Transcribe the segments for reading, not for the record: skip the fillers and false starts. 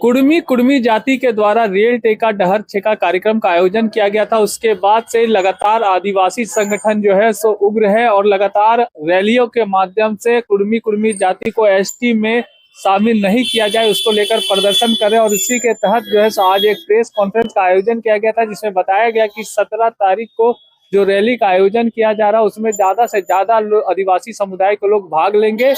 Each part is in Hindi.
कुर्मी कुर्मी जाति के द्वारा रेल टेका डहर छेका कार्यक्रम का आयोजन किया गया था। उसके बाद से लगातार आदिवासी संगठन जो है सो उग्र है और लगातार रैलियों के माध्यम से कुर्मी कुर्मी जाति को एसटी में शामिल नहीं किया जाए उसको लेकर प्रदर्शन करें। और इसी के तहत जो है सो आज एक प्रेस कॉन्फ्रेंस का आयोजन किया गया था, जिसमें बताया गया कि 17 तारीख को जो रैली का आयोजन किया जा रहा है उसमें ज्यादा से ज्यादा आदिवासी समुदाय के लोग भाग लेंगे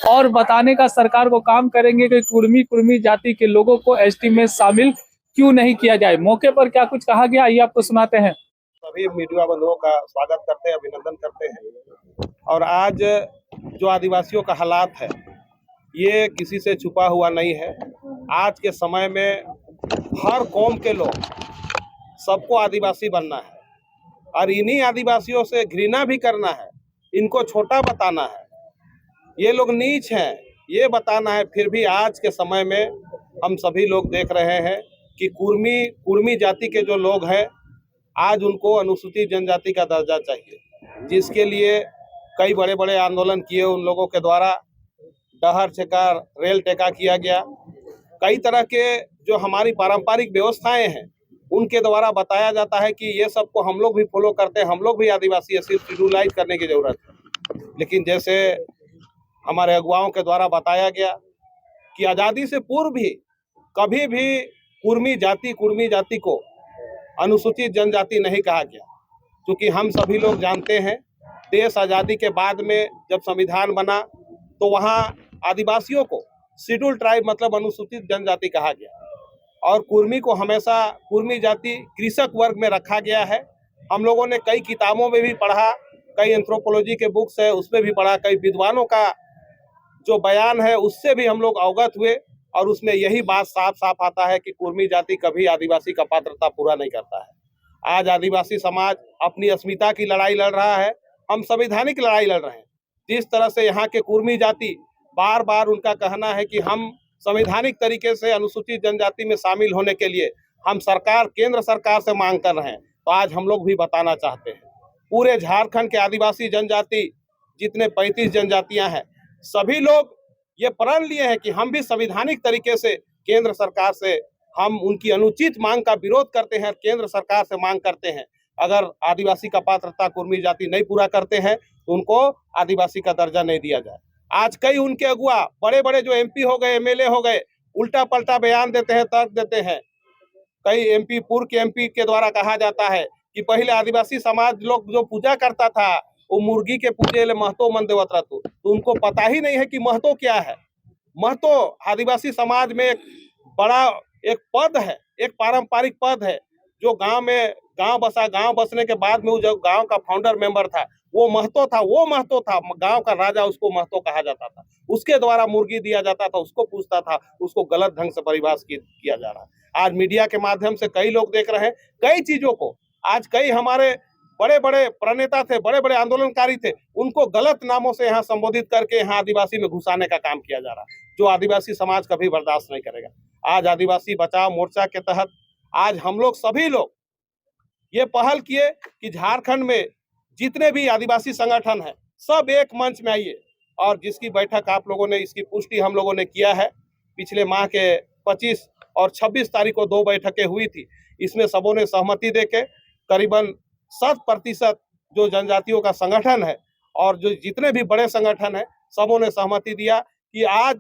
और बताने का सरकार को काम करेंगे कि कुर्मी कुर्मी जाति के लोगों को एसटी में शामिल क्यों नहीं किया जाए। मौके पर क्या कुछ कहा गया, आइए आपको सुनाते हैं। सभी मीडिया बंधुओं का स्वागत करते हैं, अभिनंदन करते हैं। और आज जो आदिवासियों का हालात है ये किसी से छुपा हुआ नहीं है। आज के समय में हर कौम के लोग सबको आदिवासी बनना है और इन्हीं आदिवासियों से घृणा भी करना है, इनको छोटा बताना है, ये लोग नीच हैं ये बताना है। फिर भी आज के समय में हम सभी लोग देख रहे हैं कि कुर्मी जाति के जो लोग हैं आज उनको अनुसूचित जनजाति का दर्जा चाहिए, जिसके लिए कई बड़े बड़े आंदोलन किए उन लोगों के द्वारा। डहर छेका रेल टेका किया गया। कई तरह के जो हमारी पारंपरिक व्यवस्थाएं हैं उनके द्वारा बताया जाता है कि ये सबको हम लोग भी फॉलो करते हैं, हम लोग भी आदिवासी है, सिर्फ शेड्यूलाइज करने की जरूरत है। लेकिन जैसे हमारे अगुवाओं के द्वारा बताया गया कि आज़ादी से पूर्व भी कभी भी कुर्मी जाति को अनुसूचित जनजाति नहीं कहा गया, क्योंकि हम सभी लोग जानते हैं देश आज़ादी के बाद में जब संविधान बना तो वहाँ आदिवासियों को शेड्यूल ट्राइब मतलब अनुसूचित जनजाति कहा गया और कुर्मी को हमेशा कुर्मी जाति कृषक वर्ग में रखा गया है। हम लोगों ने कई किताबों में भी पढ़ा, कई एंथ्रोपोलॉजी के बुक्स है उसमें भी पढ़ा, कई विद्वानों का जो बयान है उससे भी हम लोग अवगत हुए और उसमें यही बात साफ साफ आता है कि कुर्मी जाति कभी आदिवासी का पात्रता पूरा नहीं करता है। आज आदिवासी समाज अपनी अस्मिता की लड़ाई लड़ रहा है, हम संवैधानिक लड़ाई लड़ रहे हैं। जिस तरह से यहाँ के कुर्मी जाति बार बार उनका कहना है कि हम संवैधानिक तरीके से अनुसूचित जनजाति में शामिल होने के लिए हम केंद्र सरकार से मांग कर रहे हैं, तो आज हम लोग भी बताना चाहते हैं। पूरे झारखंड के आदिवासी जनजाति जितने 35 जनजातियां हैं सभी लोग ये प्रण लिए हैं कि हम भी संवैधानिक तरीके से केंद्र सरकार से हम उनकी अनुचित मांग का विरोध करते हैं, केंद्र सरकार से मांग करते हैं अगर आदिवासी का पात्रता कुर्मी जाति नहीं पूरा करते हैं तो उनको आदिवासी का दर्जा नहीं दिया जाए। आज कई उनके अगुआ बड़े बड़े जो एमपी हो गए, एमएलए हो गए, उल्टा पलटा बयान देते हैं, तर्क देते हैं। कई एमपी पूर्व के एमपी के द्वारा कहा जाता है कि पहले आदिवासी समाज लोग जो पूजा करता था वो मुर्गी के पूजे ले महतो मन देवत रहतो, तो उनको पता ही नहीं है कि महतो क्या है। महतो आदिवासी समाज में एक बड़ा एक पद है, एक पारंपरिक पद है जो गांव बसने के बाद में वो जो गांव का फाउंडर मेंबर था वो महतो था, गांव का राजा उसको महतो कहा जाता था। उसके द्वारा मुर्गी दिया जाता था, उसको पूछता था, उसको गलत ढंग से परिभाषित किया जा रहा है। आज मीडिया के माध्यम से कई लोग देख रहे हैं कई चीजों को। आज कई हमारे बड़े बड़े प्रणेता थे, बड़े बड़े आंदोलनकारी थे, उनको गलत नामों से यहाँ संबोधित करके यहाँ आदिवासी में घुसाने का काम किया जा रहा है, जो आदिवासी समाज कभी बर्दाश्त नहीं करेगा। आज आदिवासी बचाओ मोर्चा के तहत आज हम लोग सभी लोग ये पहल किए कि झारखंड में जितने भी आदिवासी संगठन हैं सब एक मंच में आइए, और जिसकी बैठक आप लोगों ने इसकी पुष्टि हम लोगों ने किया है। पिछले माह के 25 और 26 तारीख को 2 बैठकें हुई थी, इसमें सबों ने सहमति देके करीबन 100% जो जनजातियों का संगठन है और जो जितने भी बड़े संगठन है सबों ने सहमति दिया कि आज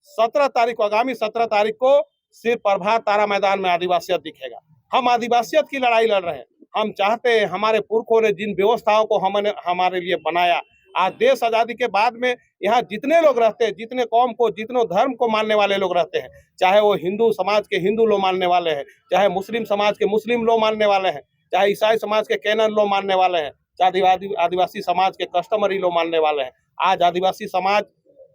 17 तारीख को, आगामी 17 तारीख को सिर्फ प्रभात तारा मैदान में आदिवासियत दिखेगा। हम आदिवासियत की लड़ाई लड़ रहे हैं। हम चाहते हैं हमारे पुरखों ने जिन व्यवस्थाओं को हमने हमारे लिए बनाया, आज देश आजादी के बाद में यहाँ जितने लोग रहते हैं, जितने कौम को, जितने धर्म को मानने वाले लोग रहते हैं, चाहे वो हिंदू समाज के हिंदू लोग मानने वाले हैं, चाहे मुस्लिम समाज के मुस्लिम लोग मानने वाले हैं, चाहे ईसाई समाज के कैनन लोग मानने वाले हैं, चाहे आदिवासी समाज के कस्टमरी लोग मानने वाले हैं। आज आदिवासी समाज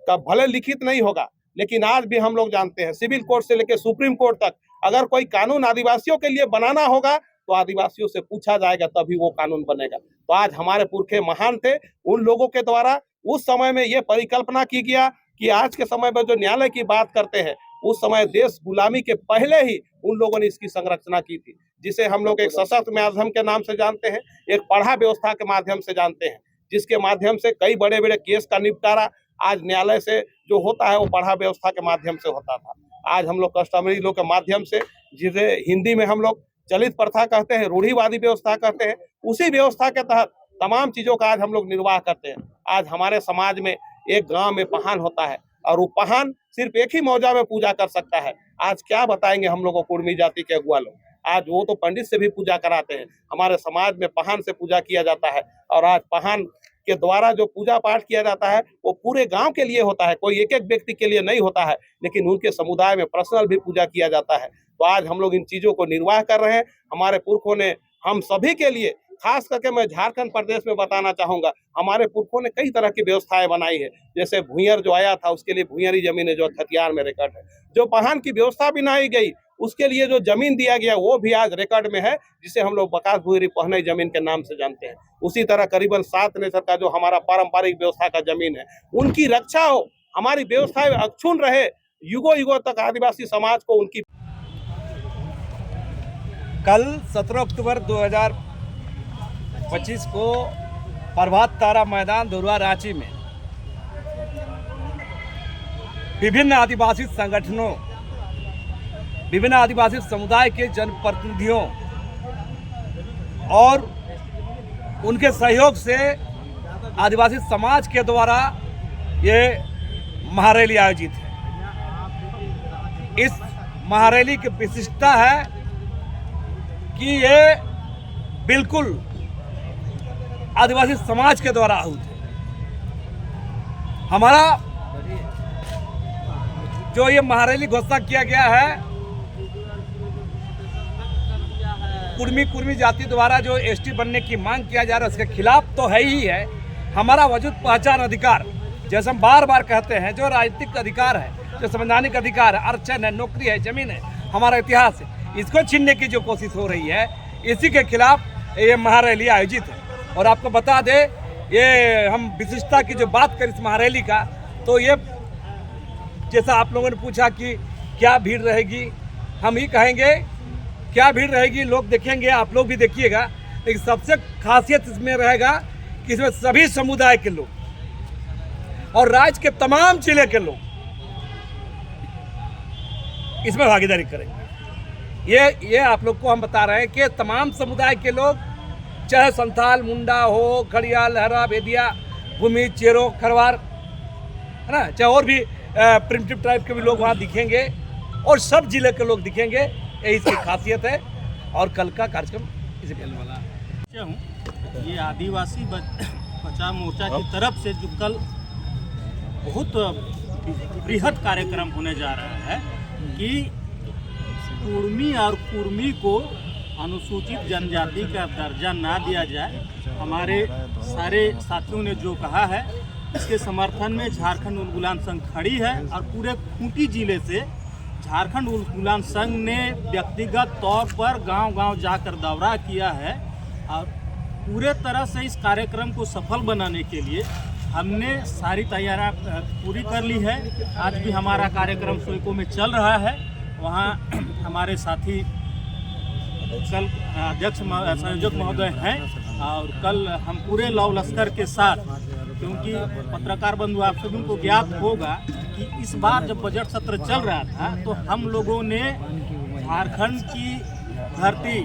का भले लिखित नहीं होगा, लेकिन आज भी हम लोग जानते हैं सिविल कोर्ट से लेकर सुप्रीम कोर्ट तक अगर कोई कानून आदिवासियों के लिए बनाना होगा तो आदिवासियों से पूछा जाएगा, तभी वो कानून बनेगा। तो आज हमारे पुरखे महान थे, उन लोगों के द्वारा उस समय में ये परिकल्पना की गया कि आज के समय में जो न्यायालय की बात करते हैं उस समय देश गुलामी के पहले ही उन लोगों ने इसकी संरचना की थी, जिसे हम लोग एक सशक्त माध्यम के नाम से जानते हैं, एक पढ़ा व्यवस्था के माध्यम से जानते हैं, जिसके माध्यम से कई बड़े बड़े केस का निपटारा आज न्यायालय से जो होता है वो पढ़ा व्यवस्था के माध्यम से होता था। आज हम लोग कस्टमरी लॉ के माध्यम से, जिसे हिंदी में हम लोग चलित प्रथा कहते हैं, रूढ़िवादी व्यवस्था कहते हैं, उसी व्यवस्था के तहत तमाम चीजों का आज हम लोग निर्वाह करते हैं। आज हमारे समाज में एक गांव में पहान होता है और वो पहान सिर्फ एक ही मौजा में पूजा कर सकता है। आज क्या बताएंगे हम लोगों को कुर्मी जाति के अगुआ लोग, आज वो तो पंडित से भी पूजा कराते हैं। हमारे समाज में पहान से पूजा किया जाता है और आज पहान के द्वारा जो पूजा पाठ किया जाता है वो पूरे गांव के लिए होता है, कोई एक एक व्यक्ति के लिए नहीं होता है, लेकिन उनके समुदाय में पर्सनल भी पूजा किया जाता है। तो आज हम लोग इन चीजों को निर्वाह कर रहे हैं। हमारे पुरखों ने हम सभी के लिए, खास करके मैं झारखंड प्रदेश में बताना चाहूंगा, हमारे पुरखों ने कई तरह की व्यवस्थाएं बनाई है। जैसे भूंयर जो आया था उसके लिए भूंयरी जमीन है जो खतियार में रिकॉर्ड है। जो पहान की व्यवस्था बनाई गई उसके लिए जो जमीन दिया गया वो भी आज रिकॉर्ड में है, जिसे हम लोग बकास भूरी पहनई जमीन के नाम से जानते हैं। उसी तरह करीबन 7 नेचर का जो हमारा पारंपरिक व्यवस्था का जमीन है, उनकी रक्षा हो, हमारी व्यवस्थाएं अक्षुण्ण रहे, युगों युगों तक आदिवासी समाज को उनकी। कल 17 अक्टूबर 2025 को प्रभात तारा मैदान धुरवा रांची में विभिन्न आदिवासी संगठनों, विभिन्न आदिवासी समुदाय के जनप्रतिनिधियों और उनके सहयोग से आदिवासी समाज के द्वारा ये महारैली आयोजित है। इस महारैली की विशिष्टता है कि ये बिल्कुल आदिवासी समाज के द्वारा आहूत है। हमारा जो ये महारैली घोषणा किया गया है, कुर्मी जाति द्वारा जो एसटी बनने की मांग किया जा रहा है उसके खिलाफ तो है ही है। हमारा वजूद पहचान अधिकार, जैसे हम बार बार कहते हैं, जो राजनीतिक अधिकार है, जो संवैधानिक अधिकार है, आरक्षण है, नौकरी है, जमीन है, हमारा इतिहास है, इसको छीनने की जो कोशिश हो रही है, इसी के खिलाफ ये महारैली आयोजित है। और आपको बता दें, ये हम विशिष्टता की जो बात करें इस महारैली का, तो ये जैसा आप लोगों ने पूछा कि क्या भीड़ रहेगी, हम ही कहेंगे क्या भीड़ रहेगी, लोग देखेंगे, आप लोग भी देखिएगा। लेकिन सबसे खासियत इसमें रहेगा कि इसमें सभी समुदाय के लोग और राज्य के तमाम जिले के लोग इसमें भागीदारी करेंगे। ये आप लोग को हम बता रहे हैं कि तमाम समुदाय के लोग, चाहे संथाल, मुंडा हो, खड़िया, लहरा, भेदिया, भूमि, चेरो, खरवार, है ना, चाहे और भी प्रिमिटिव टाइप के भी लोग वहाँ दिखेंगे और सब जिले के लोग दिखेंगे। यही इसकी खासियत है। और कल का कार्यक्रम इसे कहने वाला हूँ, ये आदिवासी बचाव मोर्चा की तरफ से जो कल बहुत बृहद कार्यक्रम होने जा रहा है कि कुर्मी और कुर्मी को अनुसूचित जनजाति का दर्जा ना दिया जाए। हमारे सारे साथियों ने जो कहा है, इसके समर्थन में झारखंड उलगुलान संघ खड़ी है और पूरे खूंटी जिले से झारखंड उलगुलान संघ ने व्यक्तिगत तौर पर गांव-गांव जाकर दौरा किया है और पूरे तरह से इस कार्यक्रम को सफल बनाने के लिए हमने सारी तैयारियां पूरी कर ली है। आज भी हमारा कार्यक्रम सोइको में चल रहा है। वहां हमारे साथी कल अध्यक्ष संयोजक महोदय हैं और कल हम पूरे लौ लश्कर के साथ, क्योंकि पत्रकार बंधु आप सभी को ज्ञात होगा कि इस बार जब बजट सत्र चल रहा था तो हम लोगों ने झारखंड की धरती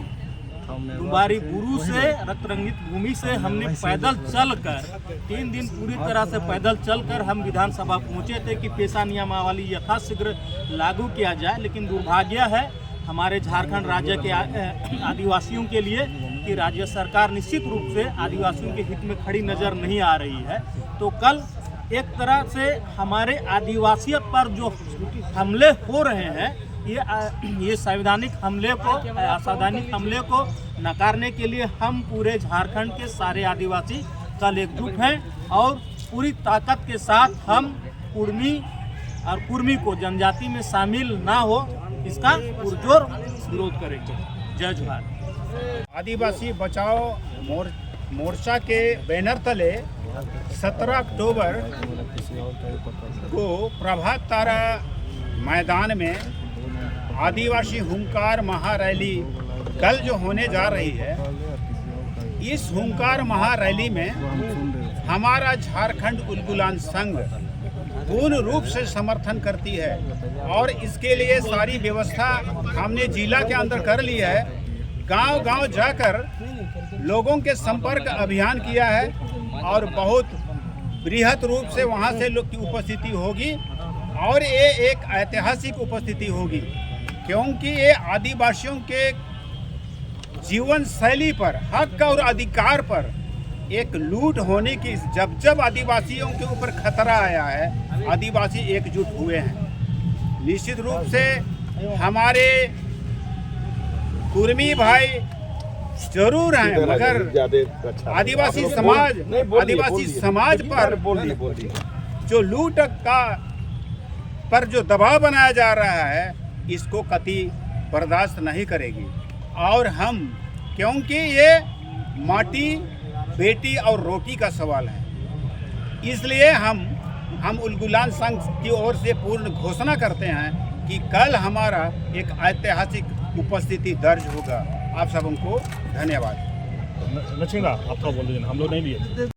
डुबारी गुरु से रक्तरंगित भूमि से हमने पैदल चलकर 3 दिन पूरी तरह से पैदल चलकर हम विधानसभा पहुंचे थे कि पेशा नियमावली यथाशीघ्र लागू किया जाए। लेकिन दुर्भाग्य है हमारे झारखंड राज्य के आदिवासियों के लिए कि राज्य सरकार निश्चित रूप से आदिवासियों के हित में खड़ी नज़र नहीं आ रही है। तो कल एक तरह से हमारे आदिवासियत पर जो हमले हो रहे हैं, ये संवैधानिक असंवैधानिक हमले को नकारने के लिए हम पूरे झारखंड के सारे आदिवासी कल एकजुट हैं और पूरी ताकत के साथ हम कुर्मी और कुर्मी को जनजाति में शामिल ना हो, इसका पुरजोर विरोध करेंगे। जय जोहार। आदिवासी बचाओ मोर्चा के बैनर तले 17 अक्टूबर को प्रभात तारा मैदान में आदिवासी हुंकार महारैली कल जो होने जा रही है, इस हुंकार महारैली में हमारा झारखंड उलगुलान संघ पूर्ण रूप से समर्थन करती है और इसके लिए सारी व्यवस्था हमने जिला के अंदर कर ली है। गांव-गांव जाकर लोगों के संपर्क अभियान किया है और बहुत बृहत रूप से वहां से लोग की उपस्थिति होगी और ये एक ऐतिहासिक उपस्थिति होगी, क्योंकि ये आदिवासियों के जीवन शैली पर, हक और अधिकार पर एक लूट होने की, जब आदिवासियों के ऊपर खतरा आया है, आदिवासी एकजुट हुए हैं। निश्चित रूप से हमारे कुर्मी भाई जरूर हैं, मगर आदिवासी समाज पर जो लूट का पर जो दबाव बनाया जा रहा है, इसको कतई बर्दाश्त नहीं करेगी। और हम, क्योंकि ये माटी, बेटी और रोटी का सवाल है, इसलिए हम उलगुलान संघ की ओर से पूर्ण घोषणा करते हैं कि कल हमारा एक ऐतिहासिक उपस्थिति दर्ज होगा। आप सबको धन्यवाद। नचिंगा आप थोड़ा बोल दीजिए, हम लोग नहीं लिए।